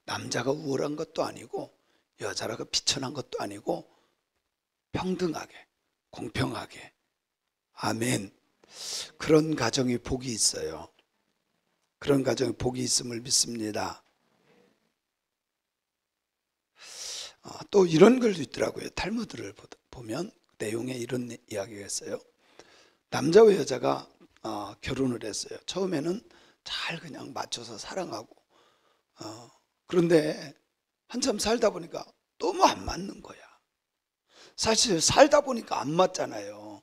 남자가 우월한 것도 아니고 여자라고 비천한 것도 아니고 평등하게, 공평하게. 아멘. 그런 가정이 복이 있어요. 그런 가정에 복이 있음을 믿습니다. 또 이런 글도 있더라고요. 탈무드를 보면 내용에 이런 이야기가 있어요. 남자와 여자가 결혼을 했어요. 처음에는 잘 그냥 맞춰서 사랑하고 그런데 한참 살다 보니까 너무 안 맞는 거야. 사실 살다 보니까 안 맞잖아요.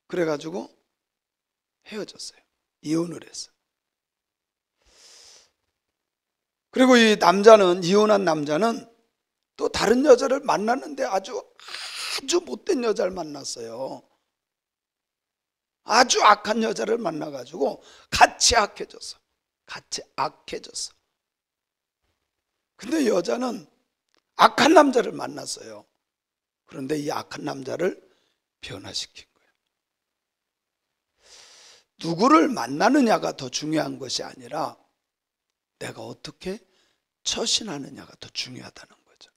그래가지고 헤어졌어요. 이혼을 했어요. 그리고 이 남자는, 이혼한 남자는 또 다른 여자를 만났는데 아주 못된 여자를 만났어요. 아주 악한 여자를 만나가지고 같이 악해졌어. 근데 여자는 악한 남자를 만났어요. 그런데 이 악한 남자를 변화시킨 거예요. 누구를 만나느냐가 더 중요한 것이 아니라 내가 어떻게 처신하느냐가 더 중요하다는 거죠.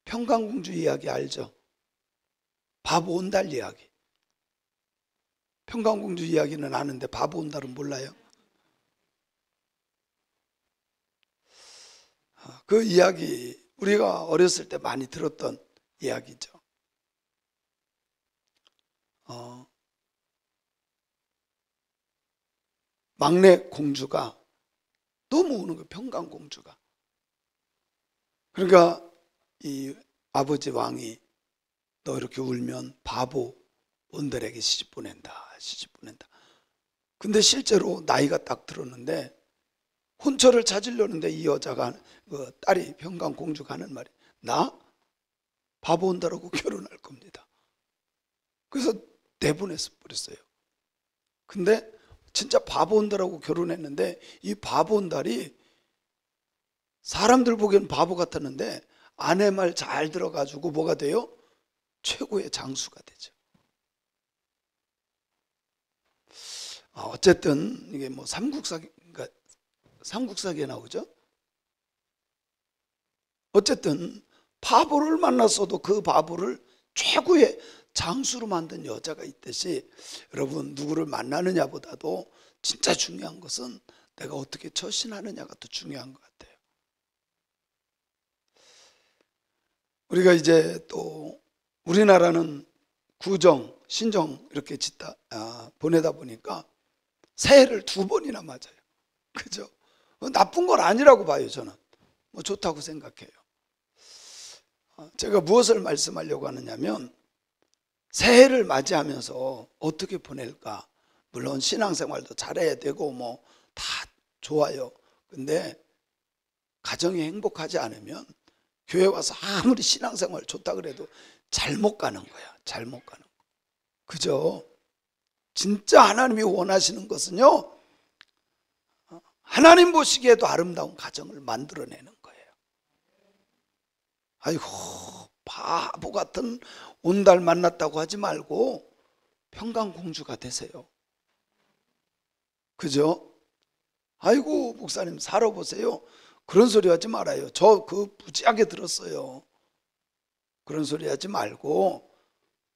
평강공주 이야기 알죠? 바보 온달 이야기. 평강공주 이야기는 아는데 바보 온달은 몰라요? 그 이야기 우리가 어렸을 때 많이 들었던 이야기죠. 막내 공주가 너무 우는 거예요. 평강공주가. 그러니까 이 아버지 왕이 너 이렇게 울면 바보 온달에게 시집 보낸다. 근데 실제로 나이가 딱 들었는데 혼처를 찾으려는데 이 여자가, 그 딸이 평강공주가 하는 말이, 나 바보 온달하고 결혼할 겁니다. 그래서 내보내서 버렸어요. 근데 진짜 바보 온달하고 결혼했는데 이 바보 온달이 사람들 보기엔 바보 같았는데 아내 말 잘 들어가지고 뭐가 돼요? 최고의 장수가 되죠. 어쨌든 이게 뭐 삼국사기에 나오죠. 어쨌든 바보를 만났어도 그 바보를 최고의 장수로 만든 여자가 있듯이 여러분 누구를 만나느냐보다도 진짜 중요한 것은 내가 어떻게 처신하느냐가 더 중요한 것 같아요. 우리가 이제 또 우리나라는 구정, 신정 이렇게 보내다 보니까 새해를 2번이나 맞아요. 그죠? 나쁜 건 아니라고 봐요. 저는 뭐 좋다고 생각해요. 제가 무엇을 말씀하려고 하느냐면 새해를 맞이하면서 어떻게 보낼까. 물론 신앙생활도 잘해야 되고 뭐 다 좋아요. 근데 가정이 행복하지 않으면 교회 와서 아무리 신앙생활 좋다 그래도 잘못 가는 거야. 잘못 가는 거. 그죠? 진짜 하나님이 원하시는 것은요, 하나님 보시기에도 아름다운 가정을 만들어내는 거예요. 아이고 바보 같은 온달 만났다고 하지 말고 평강공주가 되세요. 그죠? 아이고 목사님 살아보세요. 그런 소리 하지 말아요. 저 무지하게 들었어요. 그런 소리 하지 말고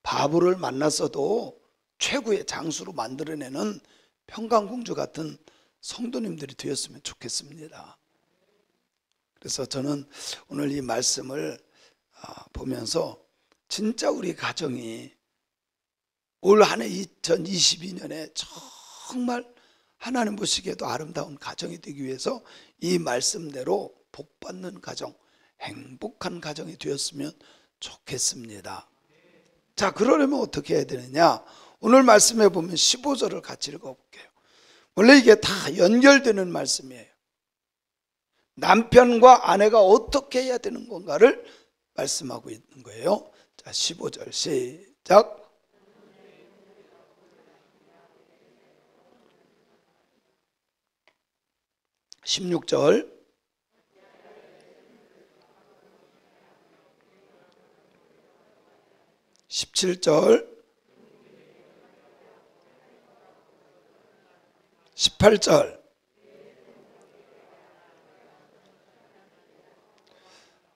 바보를 만났어도 최고의 장수로 만들어내는 평강공주 같은 성도님들이 되었으면 좋겠습니다. 그래서 저는 오늘 이 말씀을 보면서 진짜 우리 가정이 올 한 해 2022년에 정말 하나님 보시기에도 아름다운 가정이 되기 위해서 이 말씀대로 복받는 가정, 행복한 가정이 되었으면 좋겠습니다. 자, 그러려면 어떻게 해야 되느냐? 오늘 말씀해 보면 15절을 같이 읽어볼게요. 원래 이게 다 연결되는 말씀이에요. 남편과 아내가 어떻게 해야 되는 건가를 말씀하고 있는 거예요. 자, 15절 시작. 16절 17절 18절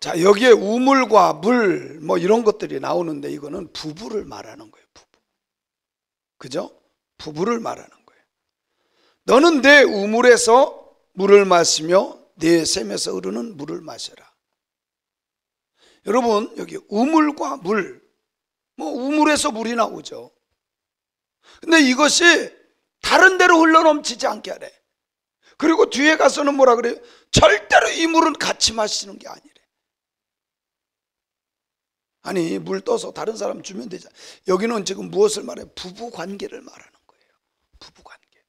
자, 여기에 우물과 물 뭐 이런 것들이 나오는데 이거는 부부를 말하는 거예요. 부부. 그죠? 부부를 말하는 거예요. 너는 내 우물에서 물을 마시며 내 샘에서 흐르는 물을 마셔라. 여러분, 여기 우물과 물, 뭐 우물에서 물이 나오죠. 근데 이것이 다른 데로 흘러넘치지 않게 하래. 그리고 뒤에 가서는 뭐라 그래요? 절대로 이 물은 같이 마시는 게 아니래. 아니, 물 떠서 다른 사람 주면 되잖아. 여기는 지금 무엇을 말해요? 부부 관계를 말하는 거예요. 부부 관계.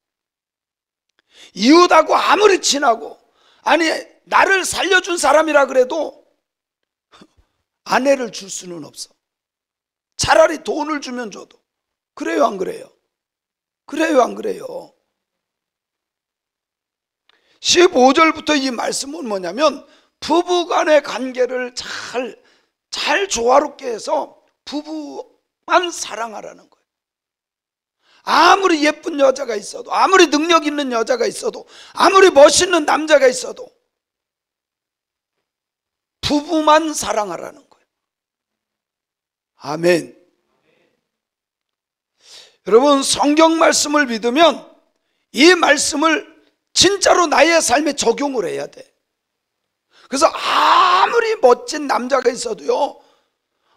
이웃하고 아무리 친하고, 아니 나를 살려준 사람이라 그래도 아내를 줄 수는 없어. 차라리 돈을 주면 줘도. 그래요, 안 그래요? 그래요, 안 그래요? 15절부터 이 말씀은 뭐냐면 부부 간의 관계를 잘 조화롭게 해서 부부만 사랑하라는 거예요. 아무리 예쁜 여자가 있어도, 아무리 능력 있는 여자가 있어도, 아무리 멋있는 남자가 있어도 부부만 사랑하라는 거예요. 아멘. 여러분, 성경 말씀을 믿으면 이 말씀을 진짜로 나의 삶에 적용을 해야 돼. 그래서 아무리 멋진 남자가 있어도요,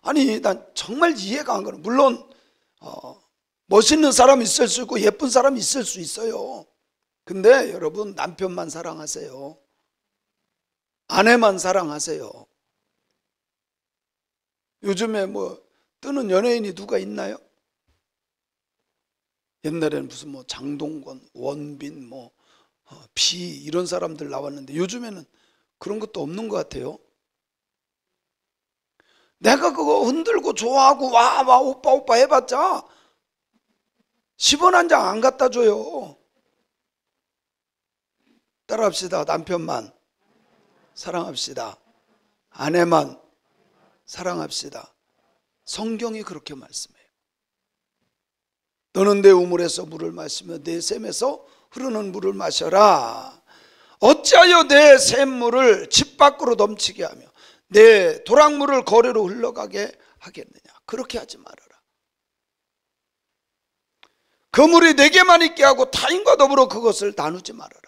아니 난 정말 이해가 안 가는, 물론 멋있는 사람이 있을 수 있고 예쁜 사람이 있을 수 있어요. 근데 여러분, 남편만 사랑하세요. 아내만 사랑하세요. 요즘에 뭐 뜨는 연예인이 누가 있나요? 옛날에는 무슨 뭐 장동건, 원빈, 뭐 비 이런 사람들 나왔는데 요즘에는 그런 것도 없는 것 같아요. 내가 그거 흔들고 좋아하고 와 오빠 해봤자 10원 한 장 안 갖다 줘요. 따라합시다. 남편만 사랑합시다. 아내만 사랑합시다. 성경이 그렇게 말씀해요. 너는 내 우물에서 물을 마시며 내 샘에서 흐르는 물을 마셔라. 어찌하여 내 샘물을 집 밖으로 넘치게 하며 내 도랑물을 거리로 흘러가게 하겠느냐. 그렇게 하지 말아라. 그 물이 내게만 있게 하고 타인과 더불어 그것을 나누지 말아라.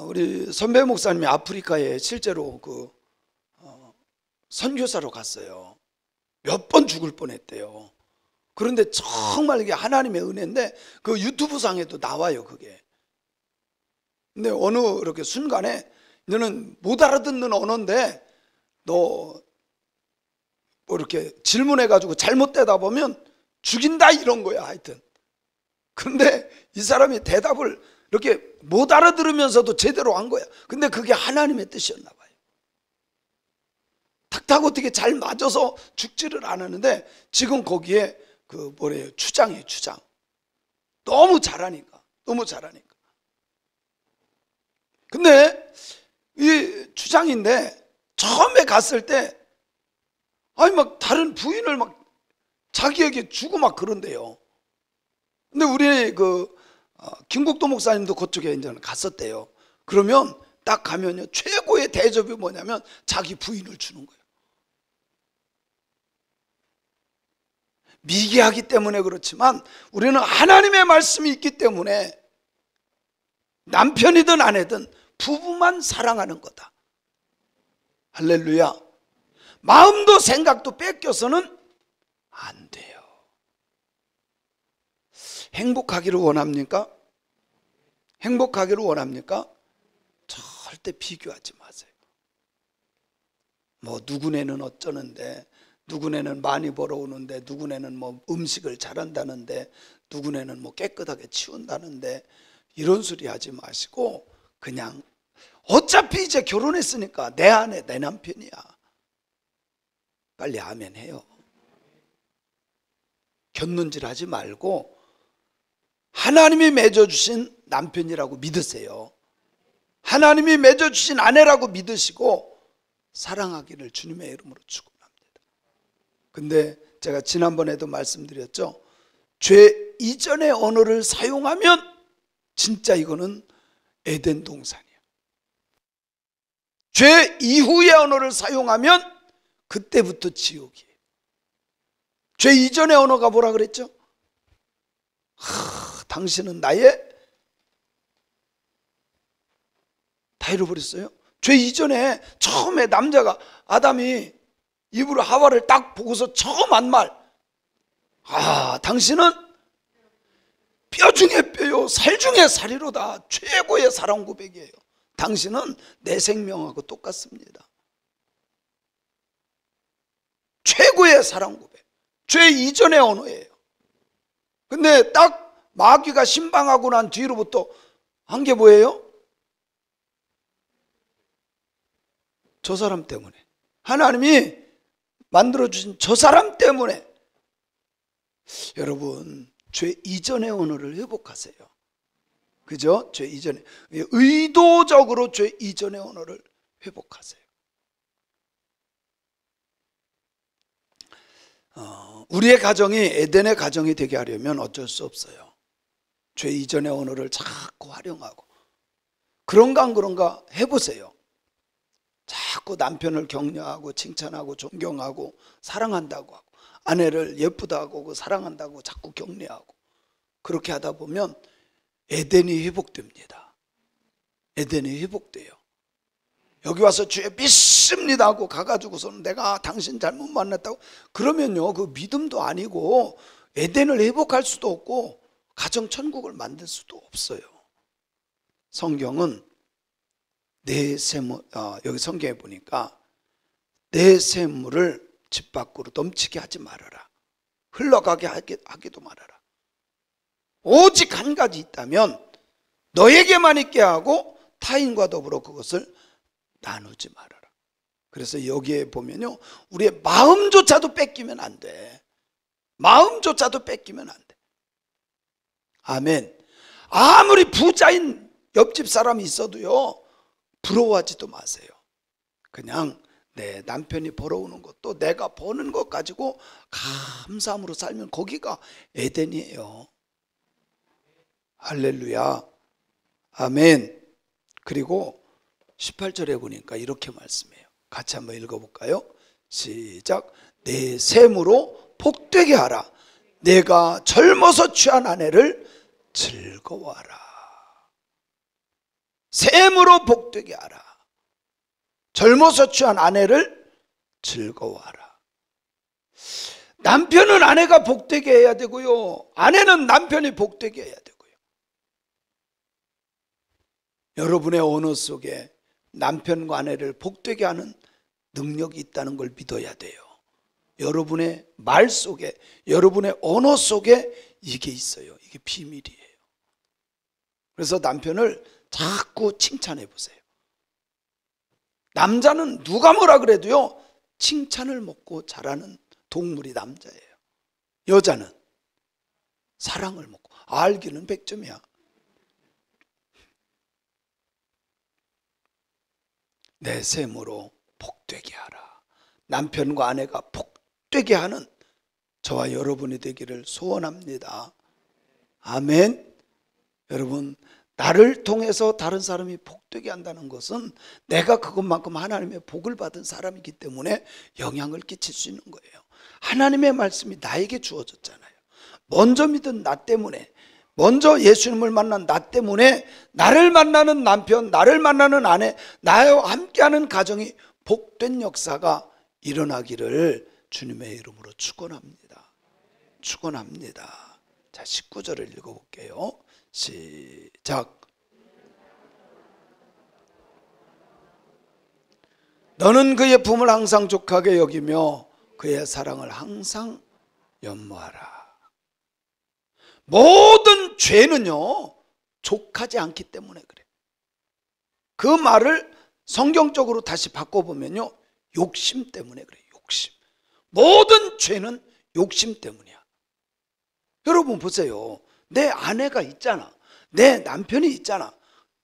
우리 선배 목사님이 아프리카에 실제로 선교사로 갔어요. 몇 번 죽을 뻔했대요. 그런데 정말 이게 하나님의 은혜인데 그 유튜브 상에도 나와요, 그게. 근데 어느 이렇게 순간에 너는 못 알아듣는 언어인데 너 뭐 이렇게 질문해가지고 잘못 대답하면 죽인다 이런 거야, 하여튼. 그런데 이 사람이 대답을 이렇게 못 알아들으면서도 제대로 한 거야. 근데 그게 하나님의 뜻이었나 봐요. 탁탁 어떻게 잘 맞아서 죽지를 않았는데 지금 거기에 추장이에요, 추장. 너무 잘하니까. 근데 이 추장인데 처음에 갔을 때 아니 막 다른 부인을 막 자기에게 주고 막 그런대요. 근데 우리 김국도 목사님도 그쪽에 이제 갔었대요. 그러면 딱 가면요, 최고의 대접이 뭐냐면 자기 부인을 주는 거예요. 미개하기 때문에 그렇지만 우리는 하나님의 말씀이 있기 때문에 남편이든 아내든 부부만 사랑하는 거다. 할렐루야. 마음도 생각도 뺏겨서는 안 돼요. 행복하기를 원합니까? 행복하기를 원합니까? 절대 비교하지 마세요. 뭐 누구네는 어쩌는데, 누구네는 많이 벌어오는데, 누구네는 뭐 음식을 잘한다는데, 누구네는 뭐 깨끗하게 치운다는데, 이런 소리 하지 마시고 그냥 어차피 이제 결혼했으니까 내 아내 내 남편이야. 빨리 아멘 해요. 곁눈질 하지 말고 하나님이 맺어주신 남편이라고 믿으세요. 하나님이 맺어주신 아내라고 믿으시고 사랑하기를 주님의 이름으로 축원합니다. 근데 제가 지난번에도 말씀드렸죠. 죄 이전의 언어를 사용하면 진짜 이거는 에덴 동산이에요. 죄 이후의 언어를 사용하면 그때부터 지옥이에요. 죄 이전의 언어가 뭐라 그랬죠? 당신은 나의, 다 잃어버렸어요. 죄 이전에 처음에 남자가, 아담이 입으로 하와를 딱 보고서 처음 한 말, 당신은 뼈 중에 뼈요 살 중에 살이로다. 최고의 사랑 고백이에요. 당신은 내 생명하고 똑같습니다. 최고의 사랑 고백. 죄 이전의 언어예요. 근데 딱 마귀가 신방하고 난 뒤로부터 한 게 뭐예요? 저 사람 때문에, 하나님이 만들어주신 저 사람 때문에. 여러분, 죄 이전의 언어를 회복하세요. 그죠? 죄 이전에, 의도적으로 죄 이전의 언어를 회복하세요. 우리의 가정이 에덴의 가정이 되게 하려면 어쩔 수 없어요. 죄 이전의 언어를 자꾸 활용하고, 그런가 안 그런가 해보세요. 자꾸 남편을 격려하고 칭찬하고 존경하고 사랑한다고 하고, 아내를 예쁘다고 사랑한다고 자꾸 격려하고, 그렇게 하다 보면 에덴이 회복됩니다. 에덴이 회복돼요. 여기 와서 주여 믿습니다 하고 가가지고서는 내가 당신 잘못 만났다고 그러면요, 그 믿음도 아니고 에덴을 회복할 수도 없고 가정 천국을 만들 수도 없어요. 성경은 내 샘물, 여기 성경에 보니까 내 샘물을 집 밖으로 넘치게 하지 말아라. 흘러가게 하기도 말아라. 오직 한 가지 있다면 너에게만 있게 하고 타인과 더불어 그것을 나누지 말아라. 그래서 여기에 보면요, 우리의 마음조차도 뺏기면 안 돼. 마음조차도 뺏기면 안 돼. 아멘. 아무리 부자인 옆집 사람이 있어도요, 부러워하지도 마세요. 그냥 내 남편이 벌어오는 것도 내가 버는 것 가지고 감사함으로 살면 거기가 에덴이에요. 할렐루야. 아멘. 그리고 18절에 보니까 이렇게 말씀해요. 같이 한번 읽어볼까요? 시작. 내 샘으로 복되게 하라. 내가 젊어서 취한 아내를 즐거워하라. 샘으로 복되게 하라. 젊어서 취한 아내를 즐거워하라. 남편은 아내가 복되게 해야 되고요, 아내는 남편이 복되게 해야 되고요. 여러분의 언어 속에 남편과 아내를 복되게 하는 능력이 있다는 걸 믿어야 돼요. 여러분의 말 속에, 여러분의 언어 속에 이게 있어요. 이게 비밀이에요. 그래서 남편을 자꾸 칭찬해 보세요. 남자는 누가 뭐라 그래도요, 칭찬을 먹고 자라는 동물이 남자예요. 여자는 사랑을 먹고, 알기는 100점이야. 내 샘으로 복되게 하라. 남편과 아내가 복되게 하는 저와 여러분이 되기를 소원합니다. 아멘. 여러분, 나를 통해서 다른 사람이 복되게 한다는 것은 내가 그것만큼 하나님의 복을 받은 사람이기 때문에 영향을 끼칠 수 있는 거예요. 하나님의 말씀이 나에게 주어졌잖아요. 먼저 믿은 나 때문에, 먼저 예수님을 만난 나 때문에 나를 만나는 남편, 나를 만나는 아내, 나와 함께하는 가정이 복된 역사가 일어나기를 주님의 이름으로 축원합니다. 축원합니다. 자, 19절을 읽어볼게요. 시작. 너는 그의 품을 항상 족하게 여기며 그의 사랑을 항상 연모하라. 모든 죄는요, 족하지 않기 때문에 그래. 그 말을 성경적으로 다시 바꿔보면요, 욕심 때문에 그래. 욕심. 모든 죄는 욕심 때문이야. 여러분 보세요. 내 아내가 있잖아, 내 남편이 있잖아,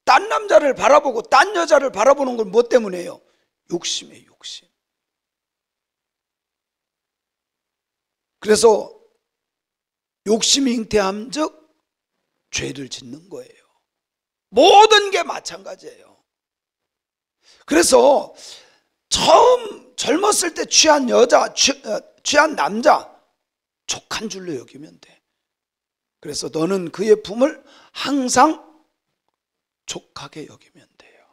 딴 남자를 바라보고 딴 여자를 바라보는 건 뭐 때문이에요? 욕심이에요. 욕심. 그래서 욕심이 잉태함즉 죄를 짓는 거예요. 모든 게 마찬가지예요. 그래서 처음 젊었을 때 취한 여자, 취한 남자 족한 줄로 여기면 돼. 그래서 너는 그의 품을 항상 족하게 여기면 돼요.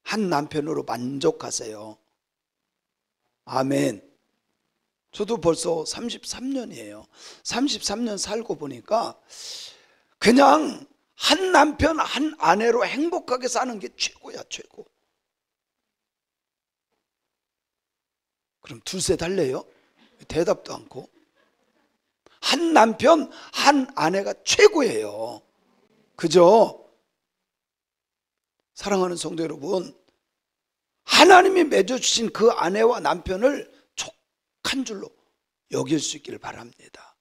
한 남편으로 만족하세요. 아멘. 저도 벌써 33년이에요. 33년 살고 보니까 그냥 한 남편 한 아내로 행복하게 사는 게 최고야, 최고. 그럼 둘셋 할래요? 대답도 않고. 한 남편 한 아내가 최고예요. 그죠? 사랑하는 성도 여러분, 하나님이 맺어주신 그 아내와 남편을 족한 줄로 여길 수 있기를 바랍니다.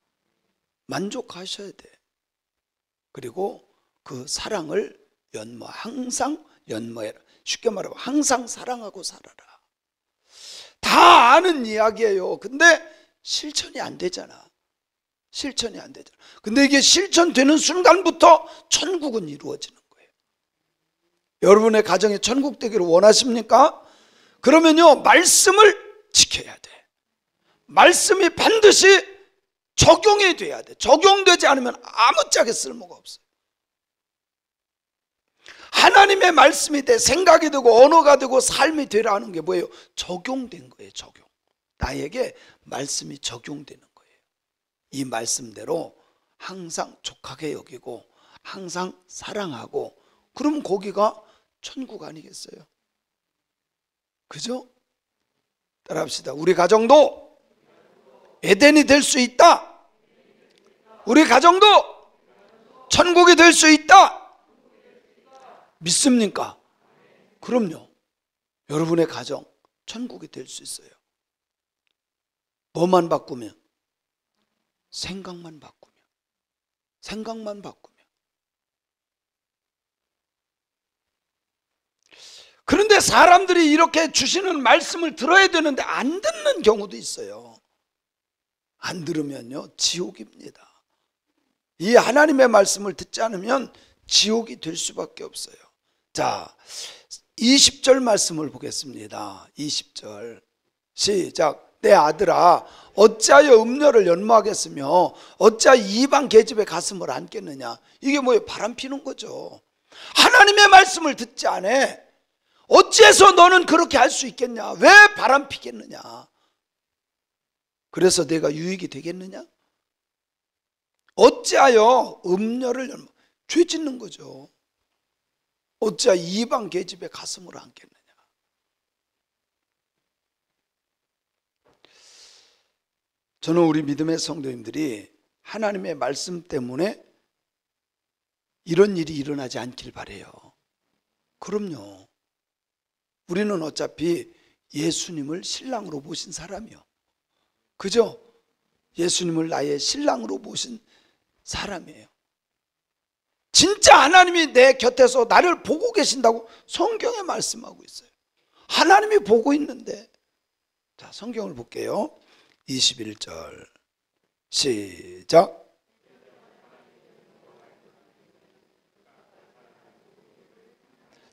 만족하셔야 돼. 그리고 그 사랑을 항상 연모해라. 쉽게 말하면 항상 사랑하고 살아라. 다 아는 이야기예요. 근데 실천이 안 되잖아. 실천이 안 되잖아. 근데 이게 실천되는 순간부터 천국은 이루어지는 거예요. 여러분의 가정에 천국 되기를 원하십니까? 그러면요, 말씀을 지켜야 돼. 말씀이 반드시 적용이 돼야 돼. 적용되지 않으면 아무짝에 쓸모가 없어요. 하나님의 말씀이 돼, 생각이 되고 언어가 되고 삶이 되라는 게 뭐예요? 적용된 거예요. 적용. 나에게 말씀이 적용되는 거예요. 이 말씀대로 항상 족하게 여기고 항상 사랑하고, 그럼 거기가 천국 아니겠어요? 그죠? 따라합시다. 우리 가정도 에덴이 될 수 있다. 우리 가정도 천국이 될 수 있다. 믿습니까? 그럼요. 여러분의 가정 천국이 될 수 있어요. 뭐만 바꾸면? 생각만 바꾸면. 생각만 바꾸면. 그런데 사람들이 이렇게 주시는 말씀을 들어야 되는데 안 듣는 경우도 있어요. 안 들으면요, 지옥입니다. 이 하나님의 말씀을 듣지 않으면 지옥이 될 수밖에 없어요. 자, 20절 말씀을 보겠습니다. 20절 시작. 내 아들아, 어찌하여 음녀를 연모하겠으며 어찌하여 이방 계집의 가슴을 안겠느냐. 이게 뭐예요? 바람 피는 거죠. 하나님의 말씀을 듣지 않아. 어찌해서 너는 그렇게 할 수 있겠냐? 왜 바람 피겠느냐? 그래서 내가 유익이 되겠느냐? 어찌하여 음녀를 죄 짓는 거죠. 어찌하여 이방 계집의 가슴으로 안겠느냐? 저는 우리 믿음의 성도님들이 하나님의 말씀 때문에 이런 일이 일어나지 않길 바라요. 그럼요. 우리는 어차피 예수님을 신랑으로 모신 사람이요. 그죠? 예수님을 나의 신랑으로 모신 사람이에요. 진짜 하나님이 내 곁에서 나를 보고 계신다고 성경에 말씀하고 있어요. 하나님이 보고 있는데. 자, 성경을 볼게요. 21절 시작.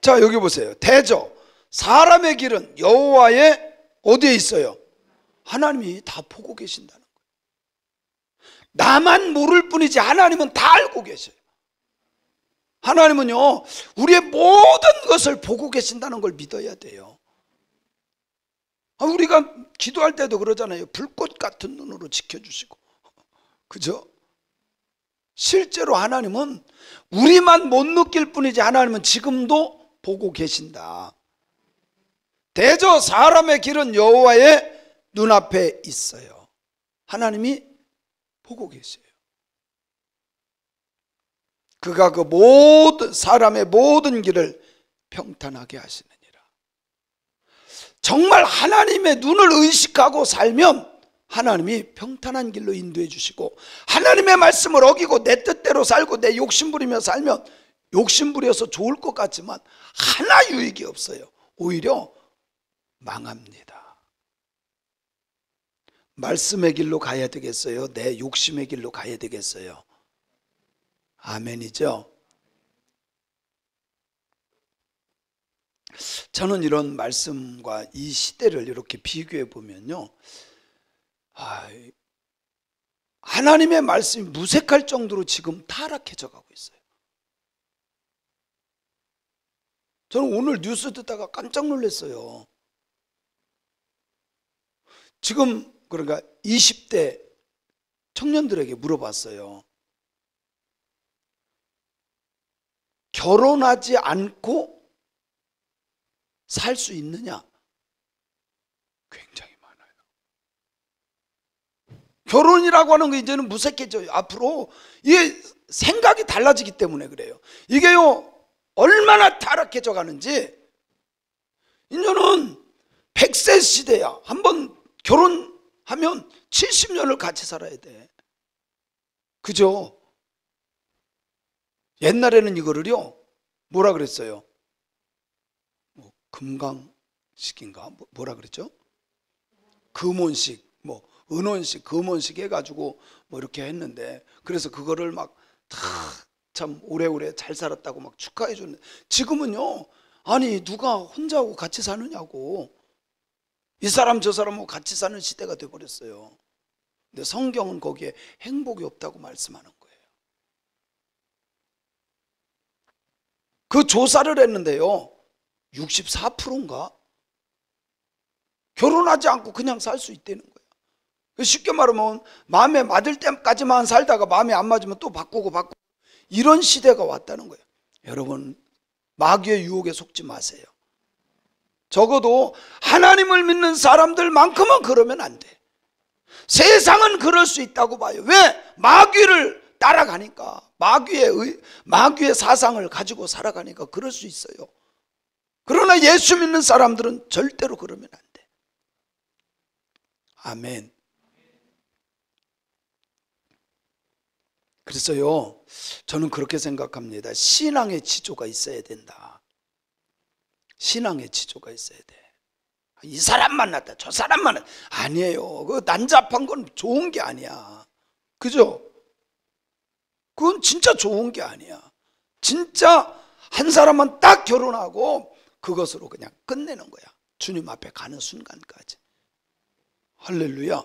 자, 여기 보세요. 대저 사람의 길은 여호와의 어디에 있어요? 하나님이 다 보고 계신다는 거예요. 나만 모를 뿐이지 하나님은 다 알고 계셔요. 하나님은요, 우리의 모든 것을 보고 계신다는 걸 믿어야 돼요. 우리가 기도할 때도 그러잖아요. 불꽃 같은 눈으로 지켜주시고. 그죠? 실제로 하나님은 우리만 못 느낄 뿐이지 하나님은 지금도 보고 계신다. 대저 사람의 길은 여호와의 눈앞에 있어요. 하나님이 보고 계세요. 그가 그 모든 사람의 모든 길을 평탄하게 하시느니라. 정말 하나님의 눈을 의식하고 살면 하나님이 평탄한 길로 인도해 주시고, 하나님의 말씀을 어기고 내 뜻대로 살고 내 욕심부리며 살면 욕심부려서 좋을 것 같지만 하나 유익이 없어요. 오히려 망합니다. 말씀의 길로 가야 되겠어요? 내 욕심의 길로 가야 되겠어요? 아멘이죠? 저는 이런 말씀과 이 시대를 이렇게 비교해 보면요, 하나님의 말씀이 무색할 정도로 지금 타락해져 가고 있어요. 저는 오늘 뉴스 듣다가 깜짝 놀랐어요. 지금 그러니까 20대 청년들에게 물어봤어요. 결혼하지 않고 살 수 있느냐? 굉장히 많아요. 결혼이라고 하는 거 이제는 무색해져요. 앞으로 이게 생각이 달라지기 때문에 그래요. 이게요, 얼마나 타락해져 가는지. 이제는 100세 시대야. 한번 결혼하면 70년을 같이 살아야 돼. 그죠? 옛날에는 이거를요, 뭐라 그랬어요? 뭐 금강식인가? 뭐라 그랬죠? 금혼식, 뭐 은혼식, 금혼식 해가지고 뭐 이렇게 했는데, 그래서 그거를 막 다 참 오래오래 잘 살았다고 막 축하해 줬는데, 지금은요, 아니 누가 혼자하고 같이 사느냐고, 이 사람 저 사람하고 같이 사는 시대가 돼버렸어요. 근데 성경은 거기에 행복이 없다고 말씀하는 거예요. 그 조사를 했는데요, 64%인가 결혼하지 않고 그냥 살 수 있다는 거예요. 쉽게 말하면 마음에 맞을 때까지만 살다가 마음에 안 맞으면 또 바꾸고 이런 시대가 왔다는 거예요. 여러분, 마귀의 유혹에 속지 마세요. 적어도 하나님을 믿는 사람들만큼은 그러면 안 돼. 세상은 그럴 수 있다고 봐요. 왜? 마귀를 따라가니까, 마귀의 사상을 가지고 살아가니까 그럴 수 있어요. 그러나 예수 믿는 사람들은 절대로 그러면 안 돼. 아멘. 그래서요, 저는 그렇게 생각합니다. 신앙의 지조가 있어야 된다. 신앙의 지조가 있어야 돼. 이 사람 만났다, 저 사람 만났다. 아니에요. 그 난잡한 건 좋은 게 아니야. 그죠? 그건 진짜 좋은 게 아니야. 진짜 한 사람만 딱 결혼하고 그것으로 그냥 끝내는 거야. 주님 앞에 가는 순간까지. 할렐루야.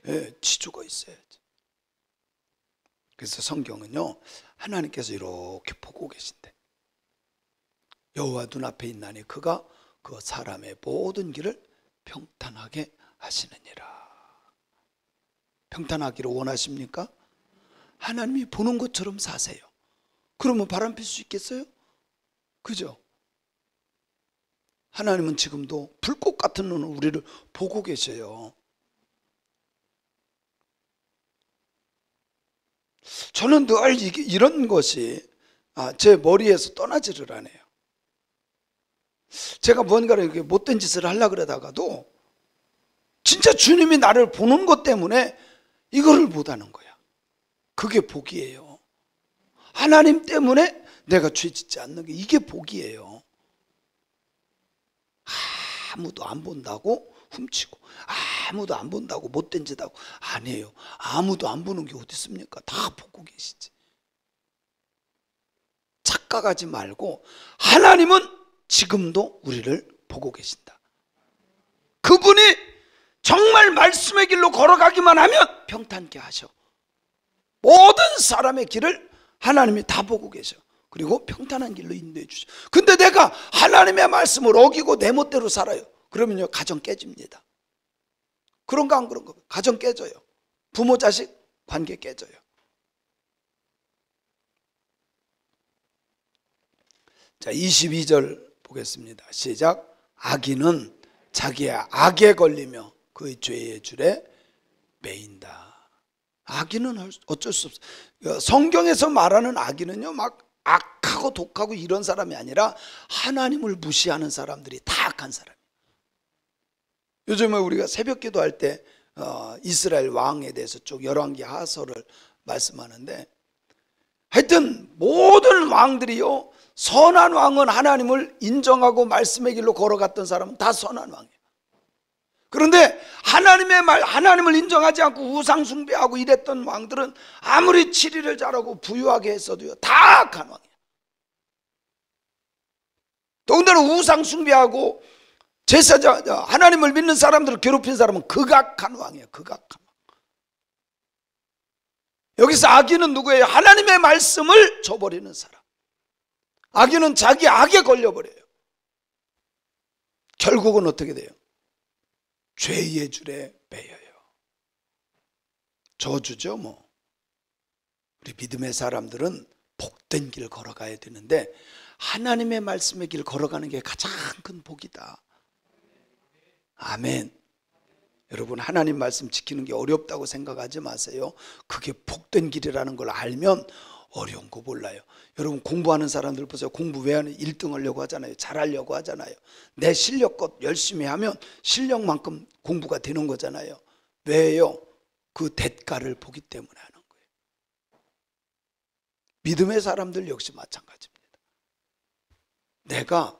예, 지조가 있어야지. 그래서 성경은요, 하나님께서 이렇게 보고 계신대. 여호와 눈앞에 있나니 그가 그 사람의 모든 길을 평탄하게 하시느니라. 평탄하기를 원하십니까? 하나님이 보는 것처럼 사세요. 그러면 바람 필 수 있겠어요? 그죠? 하나님은 지금도 불꽃 같은 눈으로 우리를 보고 계셔요. 저는 늘 이런 것이 제 머리에서 떠나지를 않아요. 제가 뭔가를 이렇게 못된 짓을 하려고 그러다가도 진짜 주님이 나를 보는 것 때문에 이거를 못하는 거야. 그게 복이에요. 하나님 때문에 내가 죄 짓지 않는 게, 이게 복이에요. 아무도 안 본다고 훔치고, 아무도 안 본다고 못된 짓 하고, 아니에요. 아무도 안 보는 게 어디 있습니까? 다 보고 계시지. 착각하지 말고, 하나님은 지금도 우리를 보고 계신다. 그분이 정말 말씀의 길로 걸어가기만 하면 평탄케 하셔. 모든 사람의 길을 하나님이 다 보고 계셔. 그리고 평탄한 길로 인도해 주셔. 근데 내가 하나님의 말씀을 어기고 내 멋대로 살아요. 그러면요, 가정 깨집니다. 그런가 안 그런가? 가정 깨져요. 부모 자식 관계 깨져요. 자, 22절 보겠습니다. 시작. 악인은 자기의 악에 걸리며 그의 죄의 줄에 매인다. 악인은 어쩔 수 없어요. 성경에서 말하는 악인은요, 막 악하고 독하고 이런 사람이 아니라 하나님을 무시하는 사람들이 다 악한 사람이에요. 요즘에 우리가 새벽 기도할 때 이스라엘 왕에 대해서 쭉 열왕기 하서를 말씀하는데, 하여튼 모든 왕들이요, 선한 왕은 하나님을 인정하고 말씀의 길로 걸어갔던 사람은 다 선한 왕이에요. 그런데 하나님을 인정하지 않고 우상 숭배하고 이랬던 왕들은 아무리 치리를 잘하고 부유하게 했어도요, 다 악한 왕이에요. 또 더군다나 우상 숭배하고 제사장, 하나님을 믿는 사람들을 괴롭힌 사람은 극악한 왕이에요. 극악한 왕. 여기서 악인은 누구예요? 하나님의 말씀을 저버리는 사람. 악인은 자기 악에 걸려버려요. 결국은 어떻게 돼요? 죄의 줄에 매여요. 저주죠 뭐. 우리 믿음의 사람들은 복된 길 걸어가야 되는데 하나님의 말씀의 길 걸어가는 게 가장 큰 복이다. 아멘. 여러분, 하나님 말씀 지키는 게 어렵다고 생각하지 마세요. 그게 복된 길이라는 걸 알면 어려운 거 몰라요. 여러분, 공부하는 사람들 보세요. 공부 왜 하는 1등 하려고 하잖아요. 잘하려고 하잖아요. 내 실력껏 열심히 하면 실력만큼 공부가 되는 거잖아요. 왜요? 그 대가를 보기 때문에 하는 거예요. 믿음의 사람들 역시 마찬가지입니다. 내가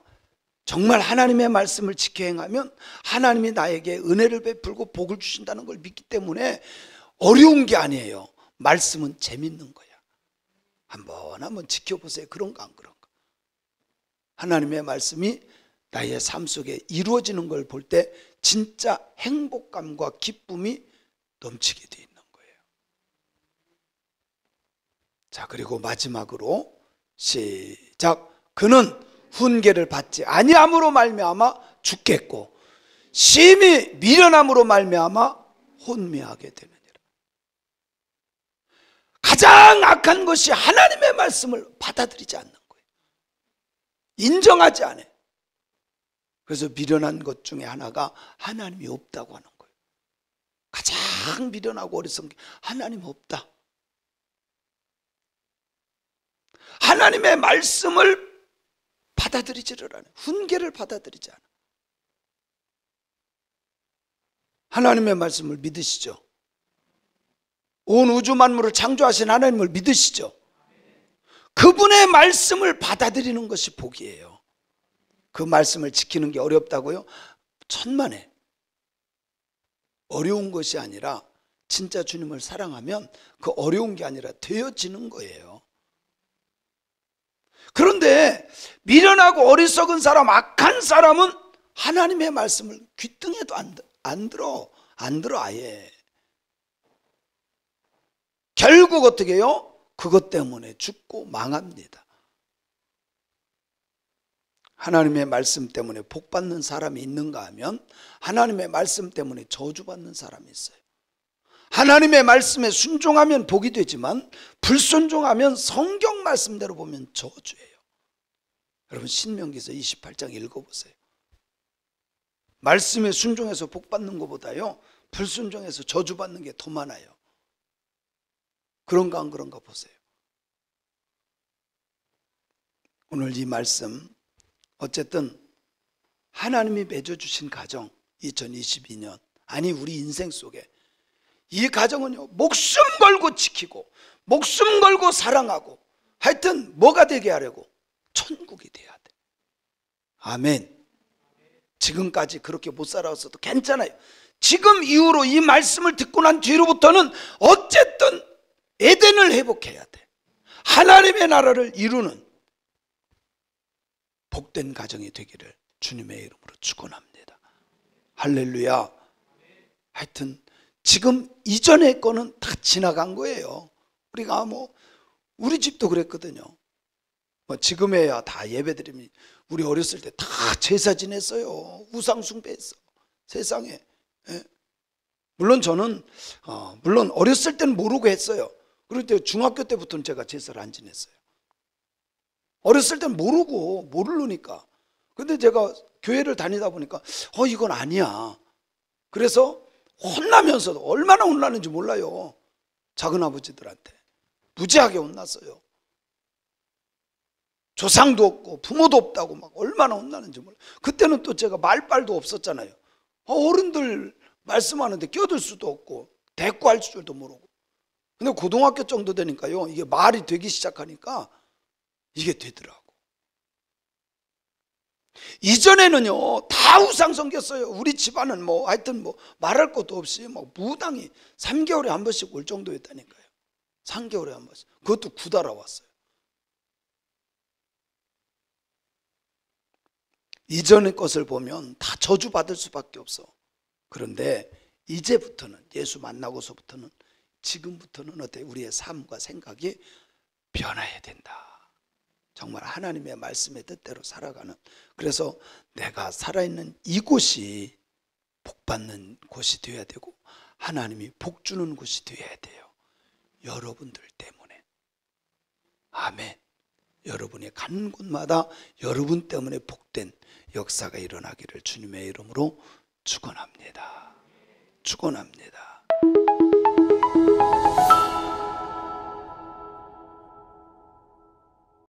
정말 하나님의 말씀을 지켜 행하면 하나님이 나에게 은혜를 베풀고 복을 주신다는 걸 믿기 때문에 어려운 게 아니에요. 말씀은 재밌는 거야. 한번 지켜보세요. 그런가 안 그런가. 하나님의 말씀이 나의 삶 속에 이루어지는 걸 볼 때 진짜 행복감과 기쁨이 넘치게 돼 있는 거예요. 자, 그리고 마지막으로 시작. 그는 훈계를 받지 아니함으로 말미암아 죽겠고 심히 미련함으로 말미암아 혼미하게 되느니라. 가장 악한 것이 하나님의 말씀을 받아들이지 않는 거예요. 인정하지 않아요. 그래서 미련한 것 중에 하나가 하나님이 없다고 하는 거예요. 가장 미련하고 어리석은 게 하나님 없다. 하나님의 말씀을 받아들이지를 않아요. 훈계를 받아들이지 않아요. 하나님의 말씀을 믿으시죠? 온 우주 만물을 창조하신 하나님을 믿으시죠? 그분의 말씀을 받아들이는 것이 복이에요. 그 말씀을 지키는 게 어렵다고요? 천만에. 어려운 것이 아니라 진짜 주님을 사랑하면 그 어려운 게 아니라 되어지는 거예요. 그런데 미련하고 어리석은 사람, 악한 사람은 하나님의 말씀을 귀등에도 안 들어 아예. 결국 어떻게 해요? 그것 때문에 죽고 망합니다. 하나님의 말씀 때문에 복받는 사람이 있는가 하면 하나님의 말씀 때문에 저주받는 사람이 있어요. 하나님의 말씀에 순종하면 복이 되지만 불순종하면 성경 말씀대로 보면 저주예요. 여러분, 신명기서 28장 읽어보세요. 말씀에 순종해서 복받는 것보다요 불순종해서 저주받는 게 더 많아요. 그런가 안 그런가 보세요. 오늘 이 말씀, 어쨌든 하나님이 맺어주신 가정 2022년, 아니 우리 인생 속에 이 가정은요 목숨 걸고 지키고 목숨 걸고 사랑하고 하여튼 뭐가 되게 하려고? 천국이 돼야 돼. 아멘. 지금까지 그렇게 못 살아왔어도 괜찮아요. 지금 이후로 이 말씀을 듣고 난 뒤로부터는 어쨌든 에덴을 회복해야 돼. 하나님의 나라를 이루는 복된 가정이 되기를 주님의 이름으로 축원합니다. 할렐루야. 하여튼 지금 이전의 거는 다 지나간 거예요. 우리가 우리 집도 그랬거든요. 지금에야 다 예배드리면 우리 어렸을 때 다 제사 지냈어요. 우상 숭배했어. 세상에. 예? 물론 저는 물론 어렸을 때는 모르고 했어요. 그럴 때 중학교 때부터는 제가 제사를 안 지냈어요. 어렸을 때는 모르니까. 근데 제가 교회를 다니다 보니까 이건 아니야. 그래서 혼나면서도 얼마나 혼나는지 몰라요. 작은아버지들한테 무지하게 혼났어요. 조상도 없고 부모도 없다고 막 얼마나 혼나는지 몰라요. 그때는 또 제가 말빨도 없었잖아요. 어른들 말씀하는데 껴들 수도 없고 대꾸할 줄도 모르고. 근데 고등학교 정도 되니까요 이게 말이 되기 시작하니까 이게 되더라고. 이전에는요 다 우상 섬겼어요. 우리 집안은 하여튼 말할 것도 없이 무당이 3개월에 한 번씩 올 정도였다니까요. 3개월에 한 번씩. 그것도 구달아 왔어요. 이전의 것을 보면 다 저주받을 수밖에 없어. 그런데 이제부터는, 예수 만나고서부터는, 지금부터는 어때? 우리의 삶과 생각이 변해야 된다. 정말 하나님의 말씀의 뜻대로 살아가는, 그래서 내가 살아있는 이곳이 복받는 곳이 되어야 되고 하나님이 복 주는 곳이 되어야 돼요. 여러분들 때문에. 아멘. 여러분이 가는 곳마다 여러분 때문에 복된 역사가 일어나기를 주님의 이름으로 축원합니다. 축원합니다.